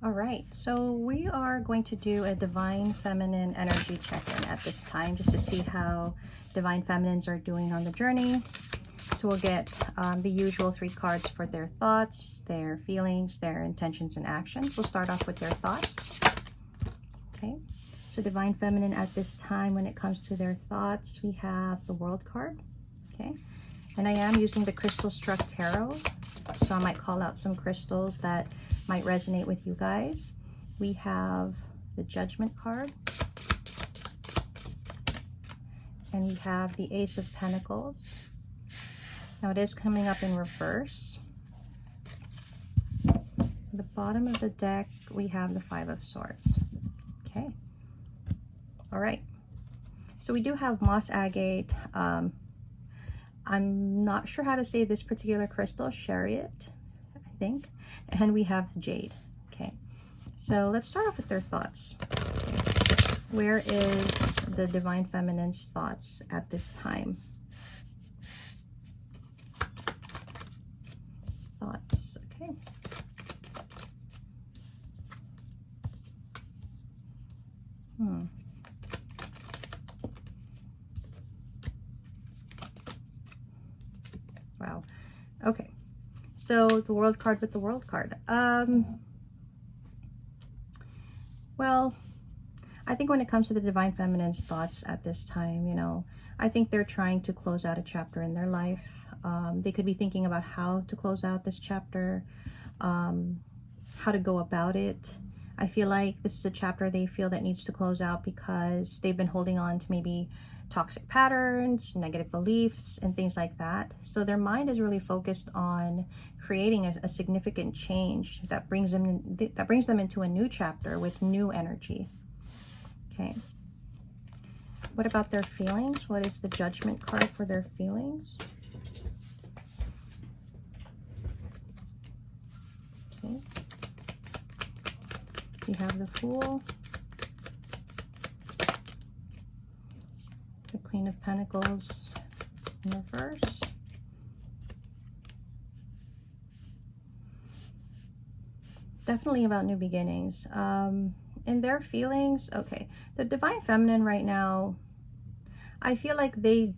All right, so we are going to do a Divine Feminine energy check-in at this time, just to see how Divine Feminines are doing on the journey. So we'll get the usual 3 cards for their thoughts, their feelings, their intentions, and actions. We'll start off with their thoughts. Okay, so Divine Feminine at this time, when it comes to their thoughts, we have the World card. Okay, and I am using the Crystal Struck Tarot, so I might call out some crystals that might resonate with you guys. We have the Judgment card, and we have the Ace of Pentacles. Now it is coming up in reverse. At the bottom of the deck, we have the Five of Swords. Okay. All right. So we do have moss agate. I'm not sure how to say this particular crystal, chariot, I think. And we have jade. Okay. So let's start off with their thoughts. Okay. Where is the Divine Feminine's thoughts at this time? Thoughts. Okay. Wow. Okay. So the World card with the World card. Well, I think when it comes to the Divine Feminine's thoughts at this time, you know, I think they're trying to close out a chapter in their life. They could be thinking about how to close out this chapter, how to go about it. I feel like this is a chapter they feel that needs to close out because they've been holding on to maybe toxic patterns, negative beliefs, and things like that. So their mind is really focused on creating a significant change that brings them into a new chapter with new energy. Okay. What about their feelings? What is the Judgment card for their feelings? Okay. We have the Fool, the Queen of Pentacles in reverse, definitely about new beginnings. In their feelings, okay, the Divine Feminine right now, I feel like they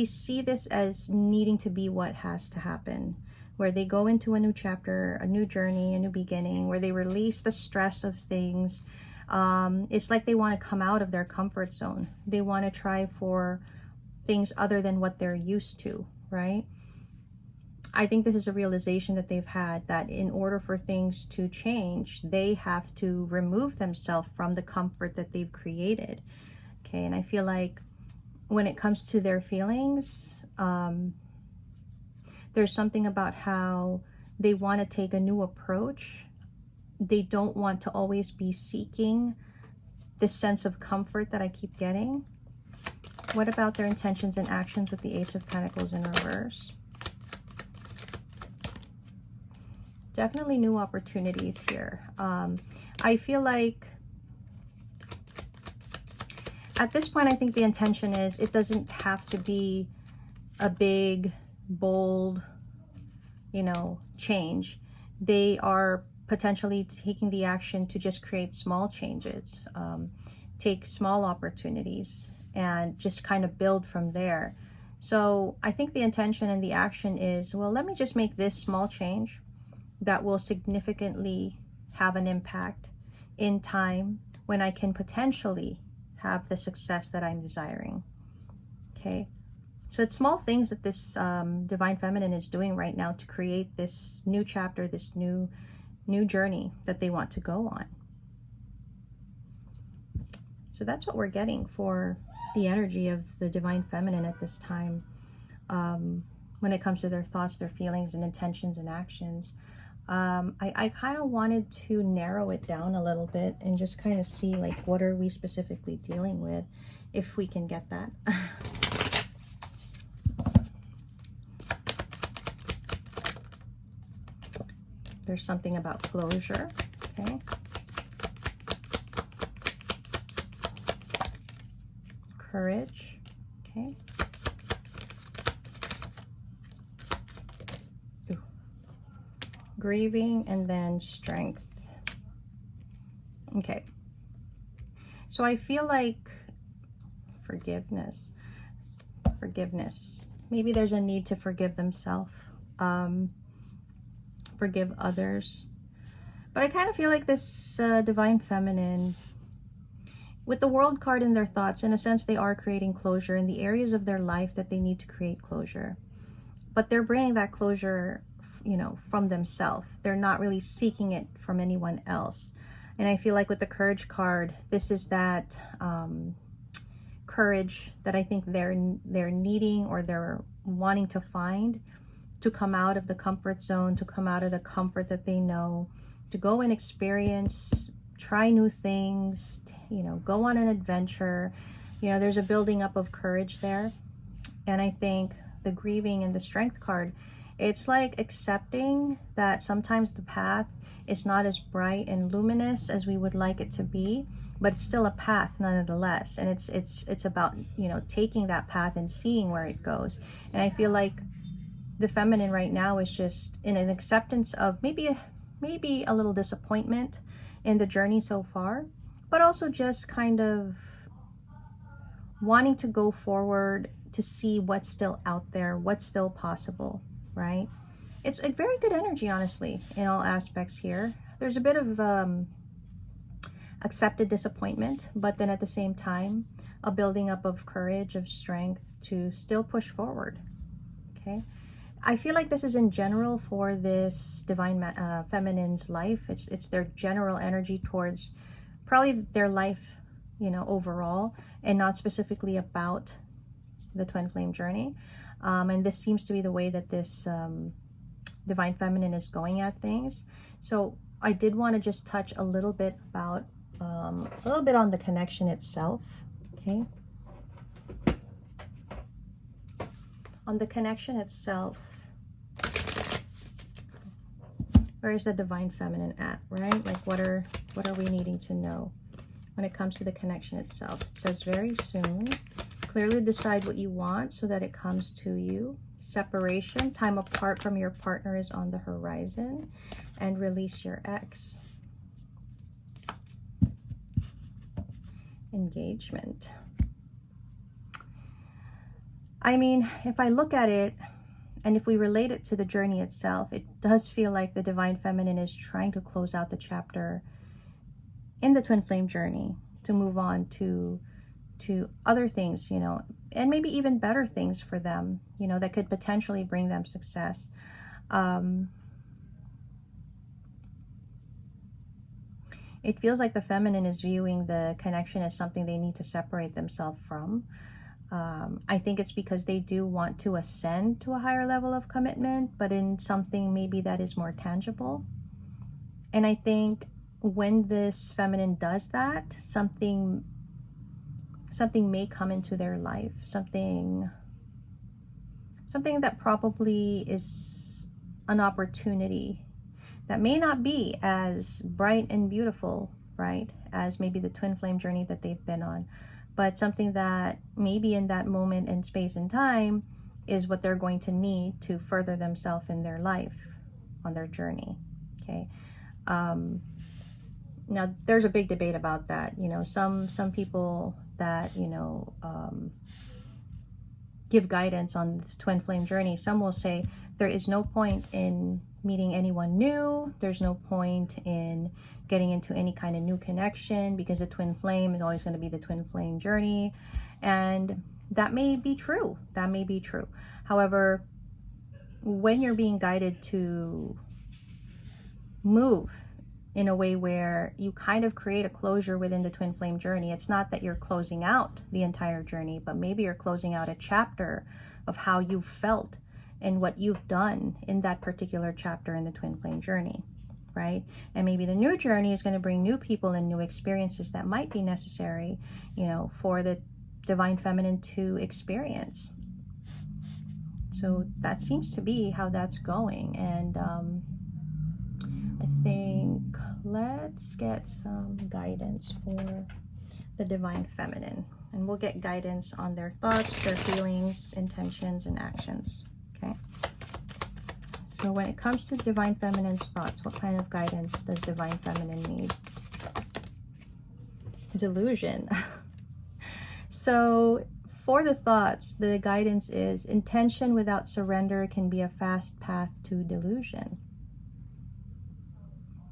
see this as needing to be what has to happen, where they go into a new chapter, a new journey, a new beginning, where they release the stress of things. It's like they want to come out of their comfort zone. They want to try for things other than what they're used to, right? I think this is a realization that they've had, that in order for things to change, they have to remove themselves from the comfort that they've created. Okay, and I feel like when it comes to their feelings, there's something about how they want to take a new approach. They don't want to always be seeking this sense of comfort that I keep getting. What about their intentions and actions with the Ace of Pentacles in reverse? Definitely new opportunities here. I feel like at this point, I think the intention is it doesn't have to be a big, bold, you know, change. They are potentially taking the action to just create small changes, take small opportunities, and just kind of build from there. So I think the intention and the action is, well, let me just make this small change that will significantly have an impact in time when I can potentially have the success that I'm desiring. Okay, so it's small things that this Divine Feminine is doing right now to create this new chapter, this new journey that they want to go on. So that's what we're getting for the energy of the Divine Feminine at this time, when it comes to their thoughts, their feelings, and intentions and actions. I kind of wanted to narrow it down a little bit and just kind of see, like, what are we specifically dealing with, if we can get that. There's something about closure. Okay. Courage. Okay. Ooh. Grieving, and then strength. Okay. So I feel like forgiveness. Maybe there's a need to forgive themselves, forgive others. But I kind of feel like this Divine Feminine, with the World card in their thoughts, in a sense, they are creating closure in the areas of their life that they need to create closure. But they're bringing that closure, you know, from themselves. They're not really seeking it from anyone else. And I feel like with the Courage card, this is that courage that I think they're needing, or they're wanting to find, to come out of the comfort zone, to come out of the comfort that they know, to go and experience, try new things, you know, go on an adventure. You know, there's a building up of courage there. And I think the Grieving and the Strength card, it's like accepting that sometimes the path is not as bright and luminous as we would like it to be, but it's still a path nonetheless. And it's about, you know, taking that path and seeing where it goes. And I feel like the Feminine right now is just in an acceptance of maybe a little disappointment in the journey so far, but also just kind of wanting to go forward to see what's still out there, what's still possible, right? It's a very good energy, honestly, in all aspects here. There's a bit of accepted disappointment, but then at the same time, a building up of courage, of strength to still push forward, okay? I feel like this is in general for this Divine Feminine's life. It's their general energy towards probably their life, you know, overall, and not specifically about the Twin Flame journey. And this seems to be the way that this Divine Feminine is going at things. So I did want to just touch a little bit about, a little bit on the connection itself, okay? On the connection itself, where is the Divine Feminine at, right? Like what are we needing to know when it comes to the connection itself? It says very soon. Clearly decide what you want so that it comes to you. Separation, time apart from your partner is on the horizon. And release your ex. Engagement. I mean, if I look at it, and if we relate it to the journey itself, it does feel like the Divine Feminine is trying to close out the chapter in the Twin Flame journey to move on to other things, you know, and maybe even better things for them, you know, that could potentially bring them success. It feels like the Feminine is viewing the connection as something they need to separate themselves from. I think it's because they do want to ascend to a higher level of commitment, but in something maybe that is more tangible. And I think when this Feminine does that, something may come into their life, something that probably is an opportunity that may not be as bright and beautiful, right, as maybe the Twin Flame journey that they've been on, but something that maybe in that moment in space and time is what they're going to need to further themselves in their life on their journey, okay? Now, there's a big debate about that. You know, some people that, you know, give guidance on this Twin Flame journey, some will say there is no point in meeting anyone new. There's no point in getting into any kind of new connection because the Twin Flame is always going to be the Twin Flame journey. And that may be true. That may be true. However, when you're being guided to move in a way where you kind of create a closure within the Twin Flame journey, it's not that you're closing out the entire journey, but maybe you're closing out a chapter of how you felt and what you've done in that particular chapter in the Twin Flame journey, right? And maybe the new journey is going to bring new people and new experiences that might be necessary, you know, for the Divine Feminine to experience. So that seems to be how that's going. And I think let's get some guidance for the Divine Feminine, and we'll get guidance on their thoughts, their feelings, intentions, and actions. Okay. So when it comes to Divine Feminine's thoughts, what kind of guidance does Divine Feminine need? delusion. So for the thoughts, the guidance is intention without surrender can be a fast path to delusion.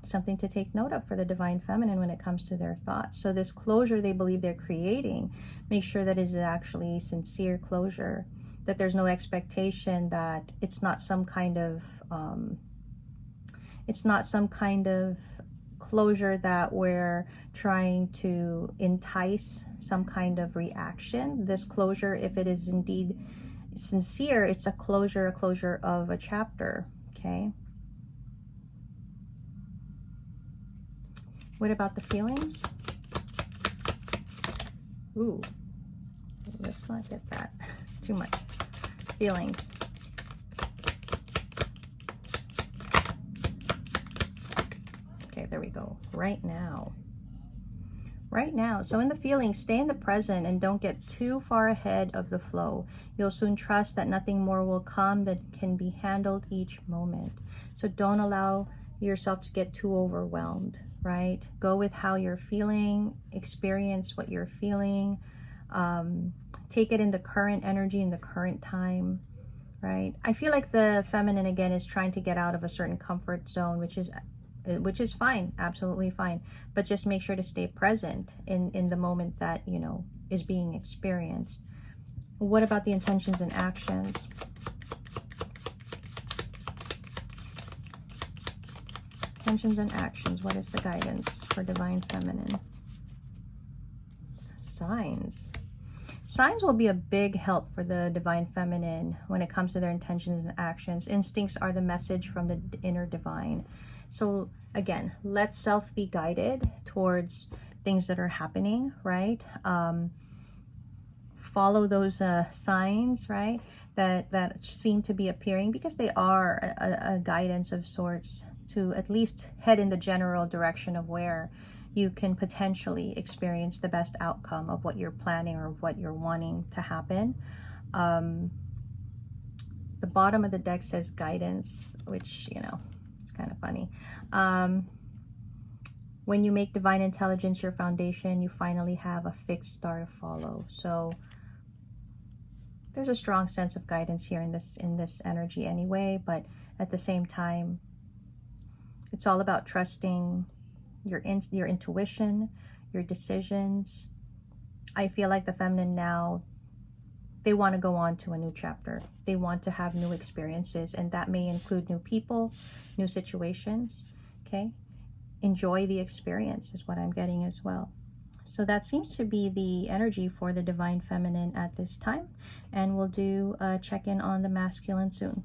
Something to take note of for the Divine Feminine when it comes to their thoughts. So this closure they believe they're creating, make sure that it is actually sincere closure, that there's no expectation, that it's not some kind of closure that we're trying to entice some kind of reaction. This closure, if it is indeed sincere, it's a closure of a chapter. Okay. What about the feelings? Ooh, let's not get that too much. Feelings. Okay, there we go. Right now. Right now. So in the feelings, stay in the present and don't get too far ahead of the flow. You'll soon trust that nothing more will come that can be handled each moment. So don't allow yourself to get too overwhelmed, right? Go with how you're feeling, experience what you're feeling, take it in the current energy, in the current time, right? I feel like the feminine again is trying to get out of a certain comfort zone, which is fine, absolutely fine, but just make sure to stay present in the moment that, you know, is being experienced. What about the intentions and actions? Intentions and actions. What is the guidance for Divine Feminine? Signs. Signs will be a big help for the Divine Feminine when it comes to their intentions and actions. Instincts are the message from the inner divine. So again, let self be guided towards things that are happening, right? Follow those signs, right? That seem to be appearing, because they are a guidance of sorts to at least head in the general direction of where you can potentially experience the best outcome of what you're planning or what you're wanting to happen. The bottom of the deck says guidance, which, you know, it's kind of funny. When you make divine intelligence your foundation, you finally have a fixed star to follow. So there's a strong sense of guidance here in this energy anyway, but at the same time, it's all about trusting your intuition, your decisions. I feel like the feminine now, they want to go on to a new chapter. They want to have new experiences, and that may include new people, new situations. Okay, enjoy the experience is what I'm getting as well. So that seems to be the energy for the Divine Feminine at this time, and we'll do a check-in on the masculine soon.